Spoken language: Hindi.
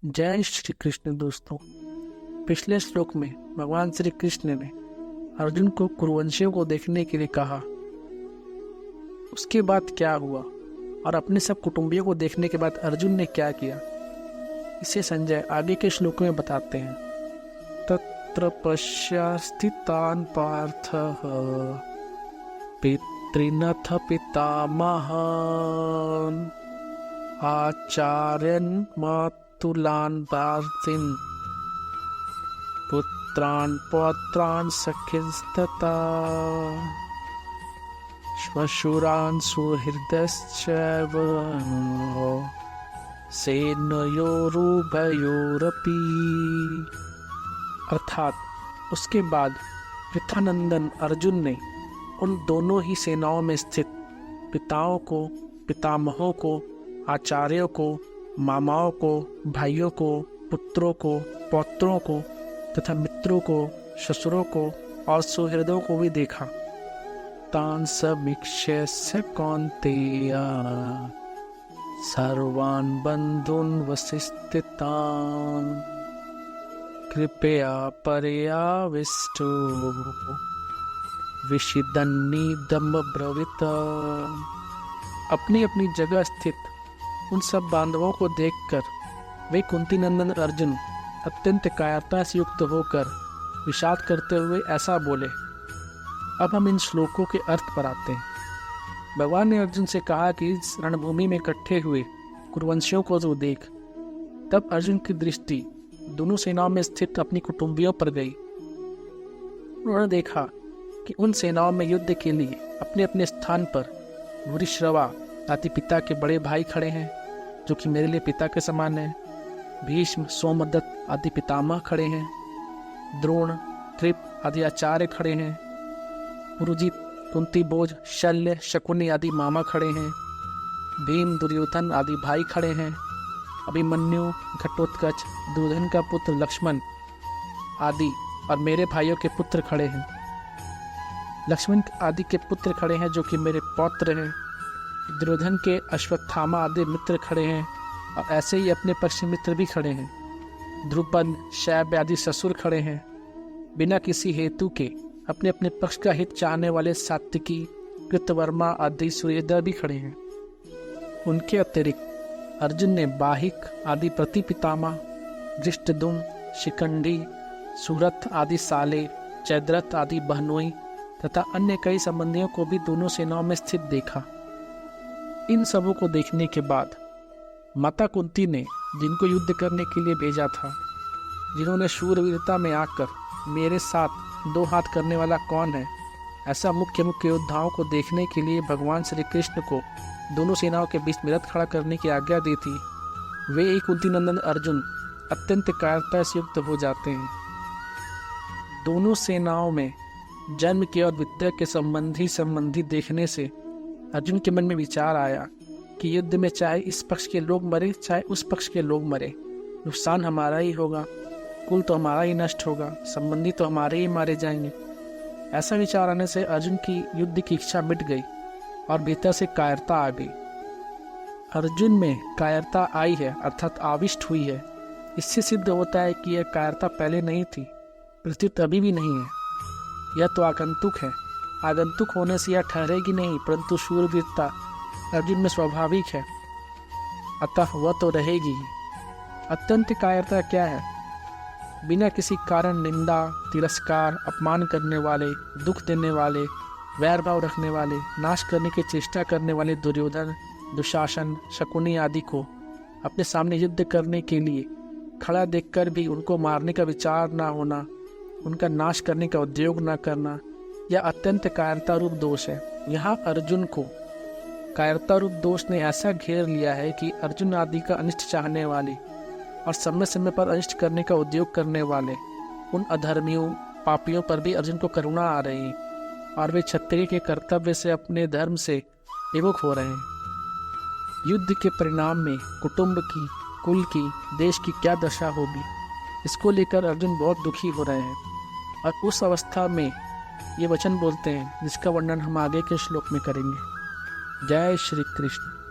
जय श्री कृष्ण। दोस्तों, पिछले श्लोक में भगवान श्री कृष्ण ने अर्जुन को कुरुवंशियों को देखने के लिए कहा। उसके बाद क्या हुआ और अपने सब कुटुंबियों को देखने के बाद अर्जुन ने क्या किया, इसे संजय आगे के श्लोक में बताते हैं। तत्र पश्य स्थितान् पार्थः पितृनथ पितामहान् आचार्यन् मातुलान् पार्थिन् पुत्रान् पौत्रान् सखिंस्तथा श्वशुरान् सुहृदश्चैव सेनयोरुभयोरपि। अर्थात उसके बाद पृथानंदन अर्जुन ने उन दोनों ही सेनाओं में स्थित पिताओं को, पितामहों को, आचार्यों को, मामाओं को, भाइयों को, पुत्रों को, पौत्रों को तथा मित्रों को, ससुरों को और सुहृदों को भी देखा। तान् समीक्ष्य स कौन्तेय सर्वान् बन्धून् वसिष्ठितान् कृपया पर्याविष्टो विषिदन्निदमब्रवीत्। अपनी अपनी जगह स्थित उन सब बांधवों को देखकर वे कुंती नंदन अर्जुन अत्यंत कायरता से युक्त होकर विषाद करते हुए ऐसा बोले। अब हम इन श्लोकों के अर्थ पर आते हैं। भगवान ने अर्जुन से कहा कि इस रणभूमि में इकट्ठे हुए कुरुवंशियों को तो देख। तब अर्जुन की दृष्टि दोनों सेनाओं में स्थित अपनी कुटुंबियों पर गई। उन्होंने देखा कि उन सेनाओं में युद्ध के लिए अपने अपने स्थान पर भूरिश्रवा आदि पिता के बड़े भाई खड़े हैं, जो कि मेरे लिए पिता के समान हैं। भीष्म, सोमदत्त आदि पितामह खड़े हैं। द्रोण, कृप आदि आचार्य खड़े हैं। पुरुजित, कुंती बोझ, शल्य, शकुनी आदि मामा खड़े हैं। भीम, दुर्योधन आदि भाई खड़े हैं। अभिमन्यु, घटोत्कच, दुर्योधन का पुत्र लक्ष्मण आदि और मेरे भाइयों के पुत्र खड़े हैं। लक्ष्मण आदि के पुत्र खड़े हैं, जो कि मेरे पौत्र हैं। दुर्योधन के अश्वत्थामा आदि मित्र खड़े हैं और ऐसे ही अपने पक्षी मित्र भी खड़े हैं। द्रुपद, शैब्य आदि ससुर खड़े हैं। बिना किसी हेतु के अपने अपने पक्ष का हित चाहने वाले सात्विकी, कृतवर्मा आदि सूर्यधर भी खड़े हैं। उनके अतिरिक्त अर्जुन ने बाहिक आदि प्रतिपितामह, दृष्टद्युम्न, शिखंडी, सुरथ आदि साले, चैद्रथ आदि बहनोई तथा अन्य कई संबंधियों को भी दोनों सेनाओं में स्थित देखा। इन सबों को देखने के बाद माता कुंती ने जिनको युद्ध करने के लिए भेजा था, जिन्होंने शूरवीरता में आकर मेरे साथ दो हाथ करने वाला कौन है, ऐसा मुख्य योद्धाओं को देखने के लिए भगवान श्री कृष्ण को दोनों सेनाओं के बीच में रथ खड़ा करने की आज्ञा दी थी। वे एक कुंती नंदन अर्जुन अत्यंत कायरता से युक्त हो जाते हैं। दोनों सेनाओं में जन्म के और विद्या के संबंधी देखने से अर्जुन के मन में विचार आया कि युद्ध में चाहे इस पक्ष के लोग मरे चाहे उस पक्ष के लोग मरे, नुकसान हमारा ही होगा, कुल तो हमारा ही नष्ट होगा, संबंधी तो हमारे ही मारे जाएंगे। ऐसा विचार आने से अर्जुन की युद्ध की इच्छा मिट गई और भीतर से कायरता आ गई। अर्जुन में कायरता आई है अर्थात आविष्ट हुई है। इससे सिद्ध होता है कि यह कायरता पहले नहीं थी, प्रत्युत अभी भी नहीं है। यह तो आगंतुक है। आगंतुक होने से यह ठहरेगी नहीं, परंतु शूरवीरता अर्जुन में स्वाभाविक है, अतः वह तो रहेगी ही। अत्यंत कायरता क्या है? बिना किसी कारण निंदा, तिरस्कार, अपमान करने वाले, दुख देने वाले, वैर भाव रखने वाले, नाश करने की चेष्टा करने वाले दुर्योधन, दुशासन, शकुनी आदि को अपने सामने युद्ध करने के लिए खड़ा देखकर भी उनको मारने का विचार ना होना, उनका नाश करने का उद्योग न करना, यह अत्यंत कायरता रूप दोष है। यहाँ अर्जुन को कायरता रूप दोष ने ऐसा घेर लिया है कि अर्जुन आदि का अनिष्ट चाहने वाले और समय समय पर अनिष्ट करने का उद्योग करने वाले उन अधर्मियों, पापियों पर भी अर्जुन को करुणा आ रही है और वे क्षत्रिय के कर्तव्य से, अपने धर्म से विमुख हो रहे हैं। युद्ध के परिणाम में कुटुंब की, कुल की, देश की क्या दशा होगी, इसको लेकर अर्जुन बहुत दुखी हो रहे हैं। और उस अवस्था में ये वचन बोलते हैं जिसका वर्णन हम आगे के श्लोक में करेंगे। जय श्री कृष्ण।